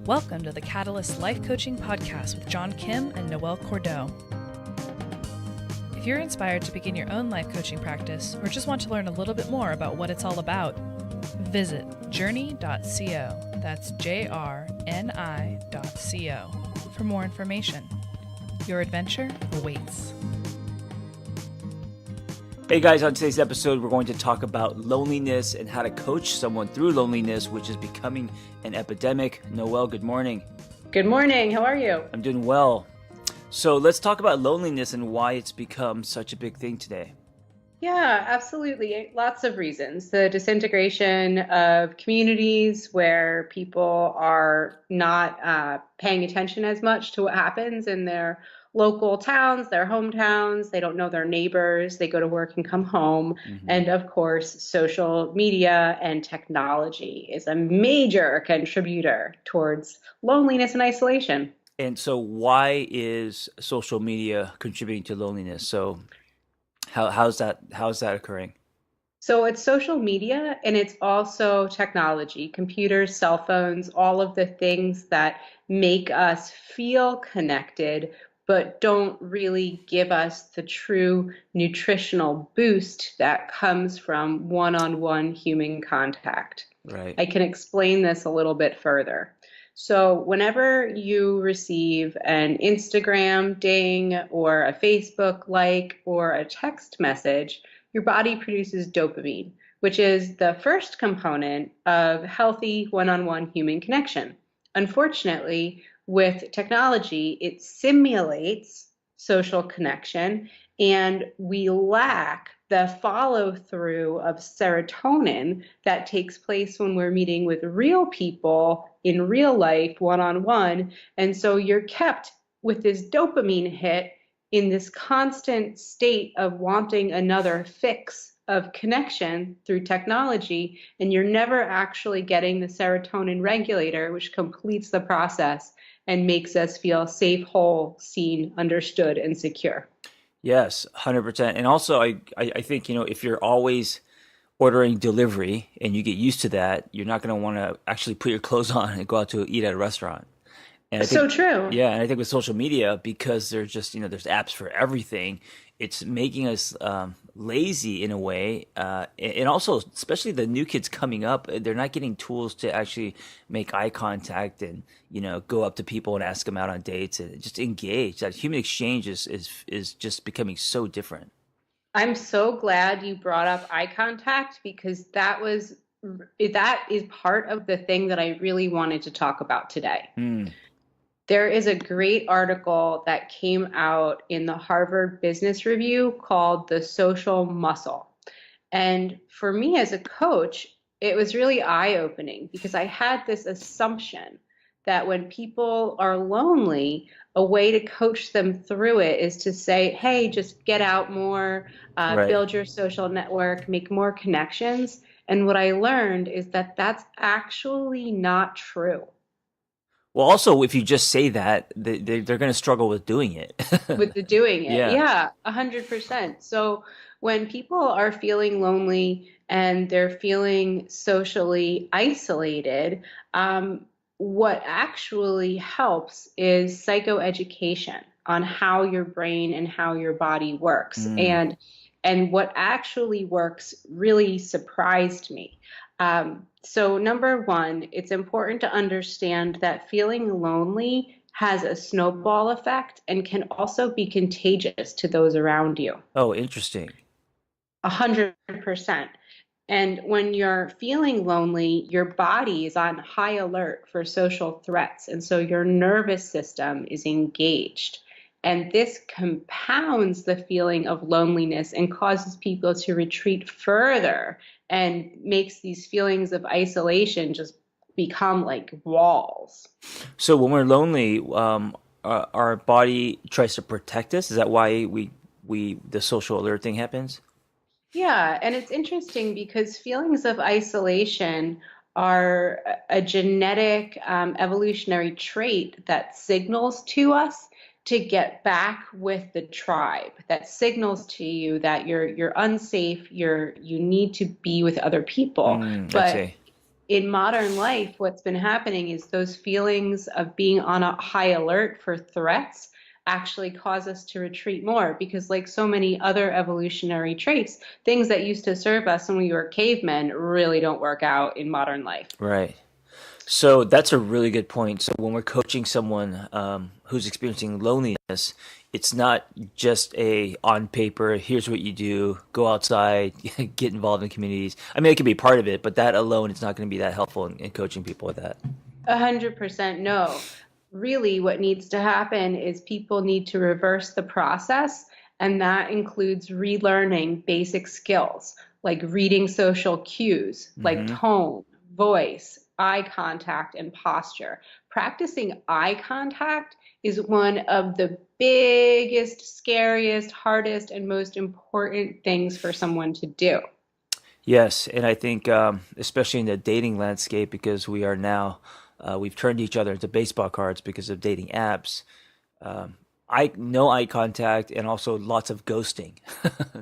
Welcome to the Catalyst Life Coaching Podcast with John Kim and Noelle Cordeaux. If you're inspired to begin your own life coaching practice or just want to learn a little bit more about what it's all about, visit JRNI.co. That's JRNI.co for more information. Your adventure awaits. Hey guys, on today's episode, we're going to talk about loneliness and how to coach someone through loneliness, which is becoming an epidemic. Noelle, good morning. Good morning. How are you? I'm doing well. So let's talk about loneliness and why it's become such a big thing today. Yeah, absolutely. Lots of reasons. The disintegration of communities where people are not paying attention as much to what happens in their local towns, their hometowns. They don't know their neighbors. They go to work and come home. And of course, social media and technology is a major contributor towards loneliness and isolation. And so why is social media contributing to loneliness? So how's that occurring? So it's social media and it's also technology, computers, cell phones, all of the things that make us feel connected, but don't really give us the true nutritional boost that comes from one-on-one human contact. Right. I can explain this a little bit further. So whenever you receive an Instagram ding or a Facebook like or a text message, your body produces dopamine, which is the first component of healthy one-on-one human connection. Unfortunately, with technology, it simulates social connection, and we lack the follow-through of serotonin that takes place when we're meeting with real people in real life, one-on-one. And so you're kept with this dopamine hit in this constant state of wanting another fix of connection through technology, and you're never actually getting the serotonin regulator, which completes the process and makes us feel safe, whole, seen, understood, and secure. Yes, 100%. And also, I think, if you're always ordering delivery and you get used to that, you're not going to want to actually put your clothes on and go out to eat at a restaurant. And I think, so true. Yeah, and I think with social media, because there's just, there's apps for everything, it's making us lazy in a way. And also, especially the new kids coming up, they're not getting tools to actually make eye contact and, go up to people and ask them out on dates and just engage. That human exchange is just becoming so different. I'm so glad you brought up eye contact, because that is part of the thing that I really wanted to talk about today. There is a great article that came out in the Harvard Business Review called The Social Muscle. And for me as a coach, it was really eye-opening, because I had this assumption that when people are lonely, a way to coach them through it is to say, hey, just get out more, build your social network, make more connections. And what I learned is that that's actually not true. Well, also, if you just say that, they're going to struggle with doing it. With the doing it. Yeah. 100%. So when people are feeling lonely and they're feeling socially isolated, what actually helps is psychoeducation on how your brain and how your body works. And what actually works really surprised me. So number one, it's important to understand that feeling lonely has a snowball effect and can also be contagious to those around you. Oh, interesting. 100%. And when you're feeling lonely, your body is on high alert for social threats. And so your nervous system is engaged. And this compounds the feeling of loneliness and causes people to retreat further and makes these feelings of isolation just become like walls. So when we're lonely, our body tries to protect us. Is that why the social alert thing happens? Yeah, and it's interesting because feelings of isolation are a genetic evolutionary trait that signals to us to get back with the tribe, that signals to you that you're unsafe, you need to be with other people. I see. in modern life, what's been happening is those feelings of being on a high alert for threats actually cause us to retreat more because, like so many other evolutionary traits, things that used to serve us when we were cavemen really don't work out in modern life. Right. So that's a really good point. So when we're coaching someone who's experiencing loneliness, it's not just a on paper, here's what you do, go outside, get involved in communities. I mean, it can be part of it, but that alone is not going to be that helpful in coaching people with that. 100% no. Really, what needs to happen is people need to reverse the process, and that includes relearning basic skills like reading social cues, like Hmm. tone, voice, eye contact, and posture. Practicing eye contact is one of the biggest, scariest, hardest, and most important things for someone to do. Yes, and I think especially in the dating landscape, because we are now we've turned each other into baseball cards because of dating apps. I no eye contact and also lots of ghosting,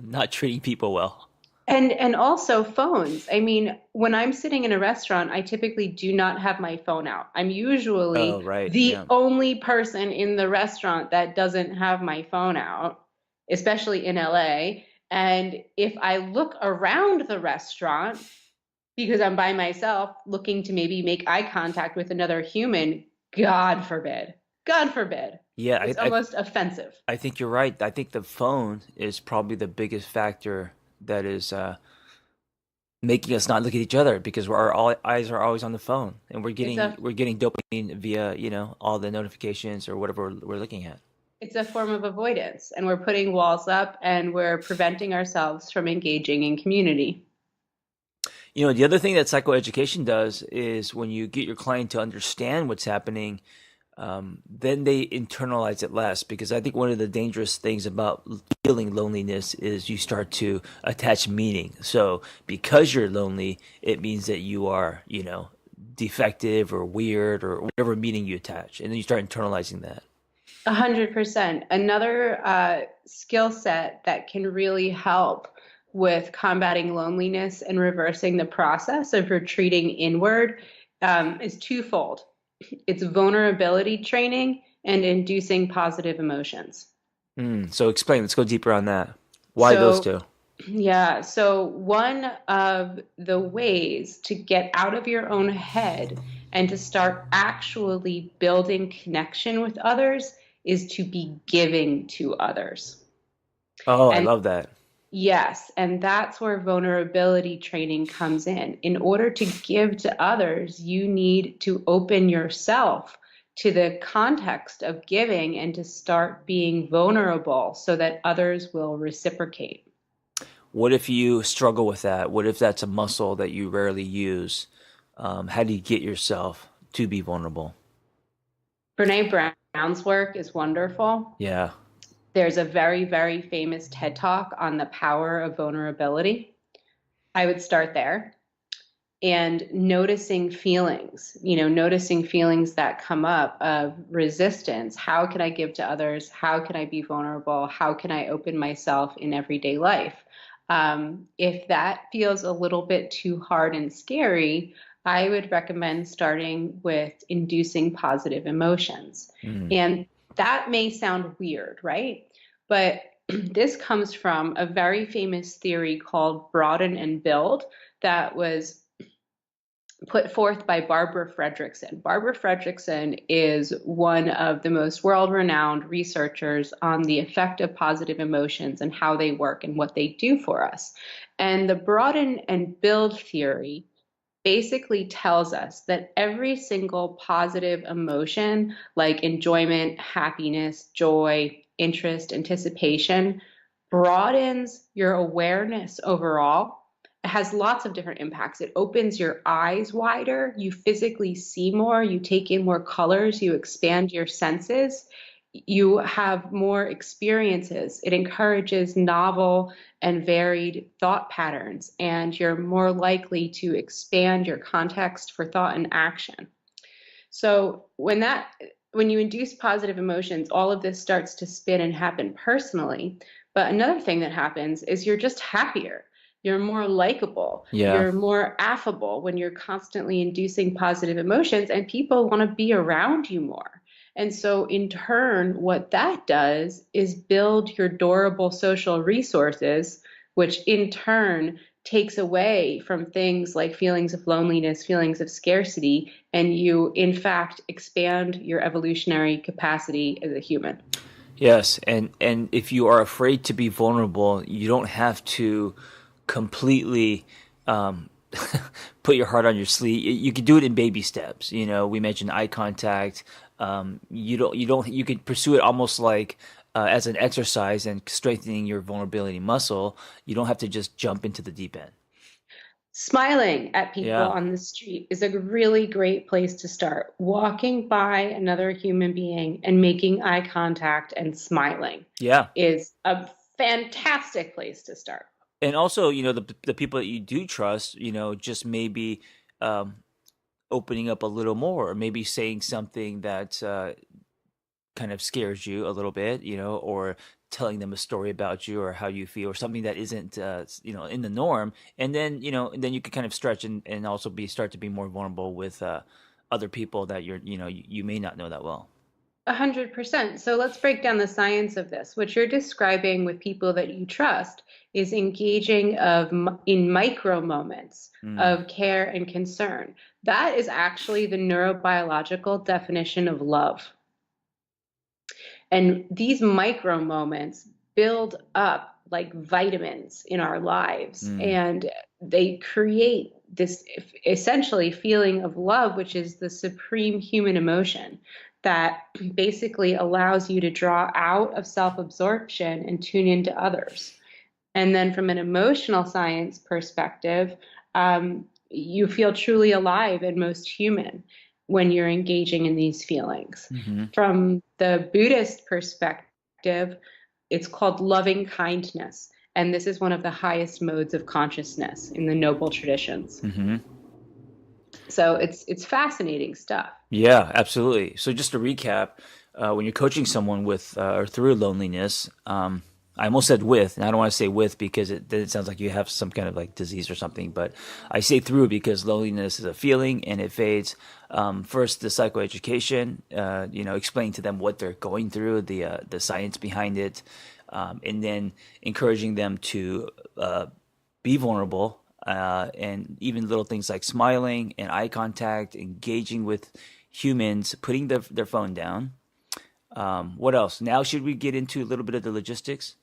not treating people well. And also phones. I mean, when I'm sitting in a restaurant, I typically do not have my phone out. I'm Oh, usually right, the yeah. only person in the restaurant that doesn't have my phone out, especially in LA. And if I look around the restaurant because I'm by myself looking to maybe make eye contact with another human, God forbid. God forbid. Yeah, It's almost offensive. I think you're right. I think the phone is probably the biggest factor that is making us not look at each other because our all eyes are always on the phone, and It's a we're getting dopamine via all the notifications or whatever we're looking at. It's a form of avoidance, and we're putting walls up and we're preventing ourselves from engaging in community. The other thing that psychoeducation does is when you get your client to understand what's happening, then they internalize it less. Because I think one of the dangerous things about feeling loneliness is you start to attach meaning. So because you're lonely, it means that you are, defective or weird or whatever meaning you attach, and then you start internalizing that. 100%. Another skill set that can really help with combating loneliness and reversing the process of retreating inward is twofold. It's vulnerability training and inducing positive emotions. So explain. Let's go deeper on that. Why those So, two? yeah, so one of the ways to get out of your own head and to start actually building connection with others is to be giving to others. Oh, I And love that. yes, and that's where vulnerability training comes in. In order to give to others, you need to open yourself to the context of giving and to start being vulnerable so that others will reciprocate. What if you struggle with that? What if that's a muscle that you rarely use? How do you get yourself to be vulnerable? Brene Brown's work is wonderful. Yeah. There's a very, very famous TED Talk on the power of vulnerability. I would start there and noticing feelings that come up of resistance. How can I give to others? How can I be vulnerable? How can I open myself in everyday life? If that feels a little bit too hard and scary, I would recommend starting with inducing positive emotions. Mm. And that may sound weird, right? But this comes from a very famous theory called broaden and build that was put forth by Barbara Fredrickson. Barbara Fredrickson is one of the most world-renowned researchers on the effect of positive emotions and how they work and what they do for us. And the broaden and build theory basically tells us that every single positive emotion, like enjoyment, happiness, joy, interest, anticipation, broadens your awareness overall. It has lots of different impacts. It opens your eyes wider. You physically see more. You take in more colors. You expand your senses. You have more experiences. It encourages novel and varied thought patterns, and you're more likely to expand your context for thought and action. So when you induce positive emotions, all of this starts to spin and happen personally. But another thing that happens is you're just happier. you're more likable, Yeah. you're more affable when you're constantly inducing positive emotions, and people want to be around you more. And so, in turn, what that does is build your durable social resources, which in turn takes away from things like feelings of loneliness, feelings of scarcity, and you, in fact, expand your evolutionary capacity as a human. Yes, and if you are afraid to be vulnerable, you don't have to completely um, put your heart on your sleeve. You can do it in baby steps. You know, we mentioned eye contact. You can pursue it almost like as an exercise and strengthening your vulnerability muscle. You don't have to just jump into the deep end. Smiling at people Yeah, on the street is a really great place to start. Walking by another human being and making eye contact and smiling yeah. is a fantastic place to start. And also, the people that you do trust, just maybe um, opening up a little more, or maybe saying something that kind of scares you a little bit, or telling them a story about you or how you feel, or something that isn't, in the norm. And then you can kind of stretch and also start to be more vulnerable with other people that you may not know that well. 100%. So let's break down the science of this. What you're describing with people that you trust is engaging in micro moments Mm. of care and concern. That is actually the neurobiological definition of love. And these micro moments build up like vitamins in our lives, Mm. and they create this essentially feeling of love, which is the supreme human emotion that basically allows you to draw out of self absorption and tune into others. And then, from an emotional science perspective, you feel truly alive and most human when you're engaging in these feelings. Hmm. From the Buddhist perspective, it's called loving kindness. And this is one of the highest modes of consciousness in the noble traditions. Hmm. So it's fascinating stuff. Yeah, absolutely. So just to recap, when you're coaching someone with or through loneliness, I almost said with, and I don't want to say with because then it sounds like you have some kind of like disease or something. But I say through because loneliness is a feeling and it fades. First, the psychoeducation, explaining to them what they're going through, the science behind it, and then encouraging them to be vulnerable, and even little things like smiling and eye contact, engaging with humans, putting their phone down. What else? Now, should we get into a little bit of the logistics?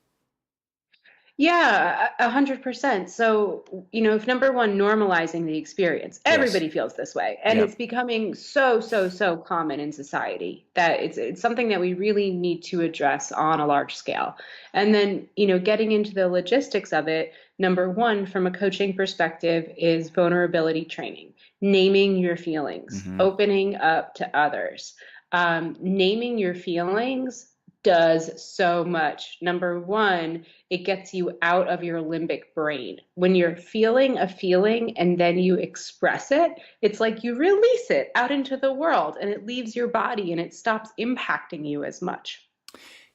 Yeah, 100%. So, if number one, normalizing the experience, Yes. everybody feels this way, and Yep. it's becoming so, so, so common in society that it's something that we really need to address on a large scale. And then, getting into the logistics of it, number one, from a coaching perspective, is vulnerability training, naming your feelings, Hmm. opening up to others. Naming your feelings does so much. Number one, it gets you out of your limbic brain. When you're feeling a feeling and then you express it, it's like you release it out into the world and it leaves your body and it stops impacting you as much.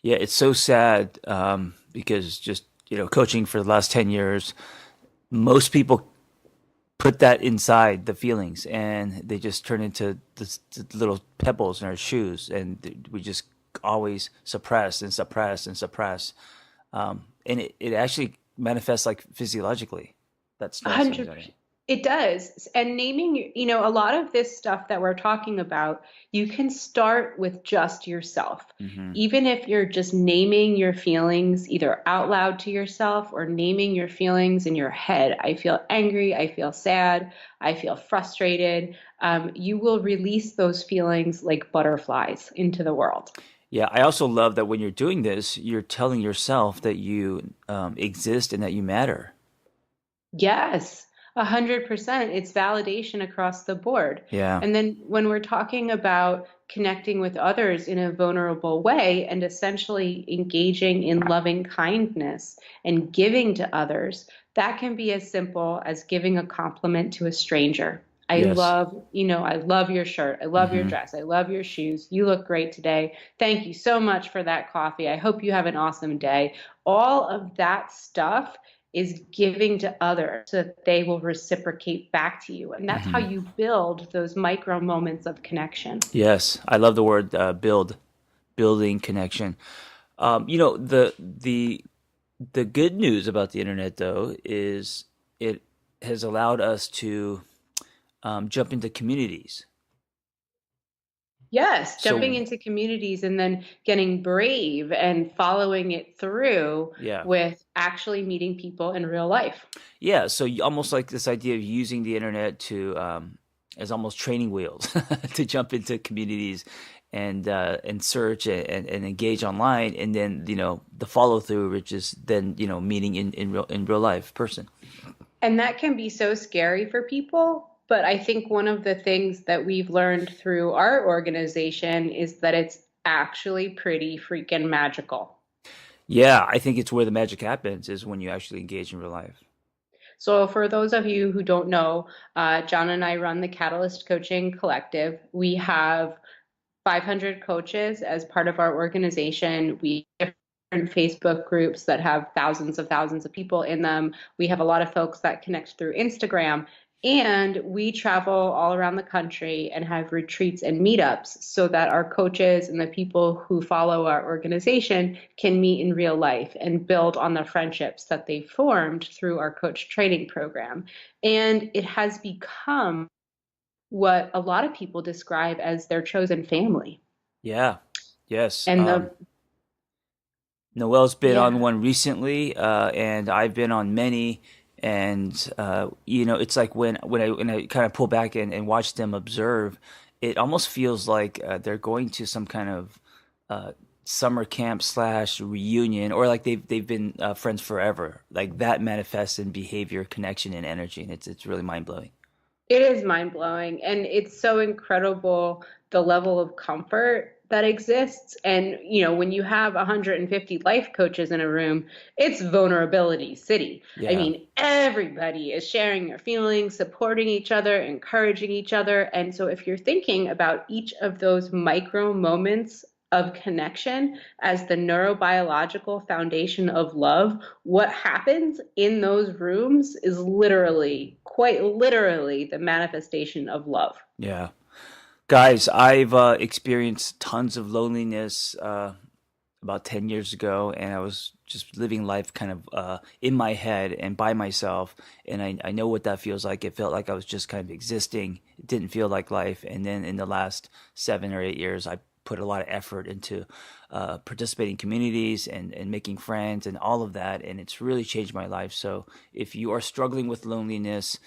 Yeah, it's so sad because just coaching for the last 10 years, most people put that inside the feelings and they just turn into this little pebbles in our shoes, and we just always suppress and suppress and suppress, and it actually manifests like physiologically, that stress and 100%. anxiety. It does. And naming, a lot of this stuff that we're talking about, you can start with just yourself. Hmm. Even if you're just naming your feelings either out loud to yourself or naming your feelings in your head. I feel angry. I feel sad. I feel frustrated. You will release those feelings like butterflies into the world. Yeah, I also love that when you're doing this, you're telling yourself that you exist and that you matter. Yes, 100%. It's validation across the board. Yeah. And then when we're talking about connecting with others in a vulnerable way and essentially engaging in loving kindness and giving to others, that can be as simple as giving a compliment to a stranger. Yes. I love your shirt. I love your Hmm. dress. I love your shoes. You look great today. Thank you so much for that coffee. I hope you have an awesome day. All of that stuff is giving to others so that they will reciprocate back to you. And that's how you build those micro moments of connection. Yes, I love the word building connection. The good news about the internet, though, is it has allowed us to jump into communities. Yes, jumping So into communities and then getting brave and following it through yeah, with actually meeting people in real life. yeah. So almost like this idea of using the internet to as almost training wheels to jump into communities and search and engage online, and then the follow through, which is then meeting in real life person. And that can be so scary for people. But I think one of the things that we've learned through our organization is that it's actually pretty freaking magical. Yeah, I think it's where the magic happens is when you actually engage in real life. So, for those of you who don't know, John and I run the Catalyst Coaching Collective. We have 500 coaches as part of our organization. We have different Facebook groups that have thousands of people in them. We have a lot of folks that connect through Instagram. And we travel all around the country and have retreats and meetups so that our coaches and the people who follow our organization can meet in real life and build on the friendships that they formed through our coach training program. And it has become what a lot of people describe as their chosen family. Yeah. Yes. And the Noelle's been on Yeah, one recently, and I've been on many. And it's like when I kind of pull back and watch them observe, it almost feels like they're going to some kind of uh, summer camp slash reunion, or like they've been friends forever. Like that manifests in behavior, connection, and energy, and it's really mind blowing. it is mind blowing. And it's so incredible the level of comfort that exists. And, when you have 150 life coaches in a room, it's vulnerability city. I Yeah. mean, everybody is sharing their feelings, supporting each other, encouraging each other. And so if you're thinking about each of those micro moments of connection as the neurobiological foundation of love, what happens in those rooms is literally, quite literally, the manifestation of love. Yeah. Guys, I've experienced tons of loneliness about 10 years ago, and I was just living life kind of in my head and by myself. And I know what that feels like. It felt like I was just kind of existing. It didn't feel like life. And then in the last 7 or 8 years, I put a lot of effort into participating in communities and making friends and all of that. And it's really changed my life. So if you are struggling with loneliness,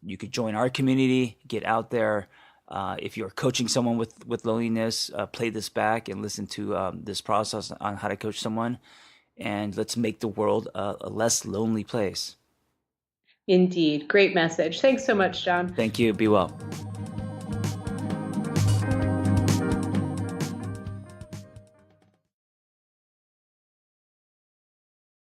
you could join our community, get out there. If you're coaching someone with loneliness, play this back and listen to this process on how to coach someone. And let's make the world a less lonely place. Indeed. Great message. Thanks so much, John. Thank you. Be well.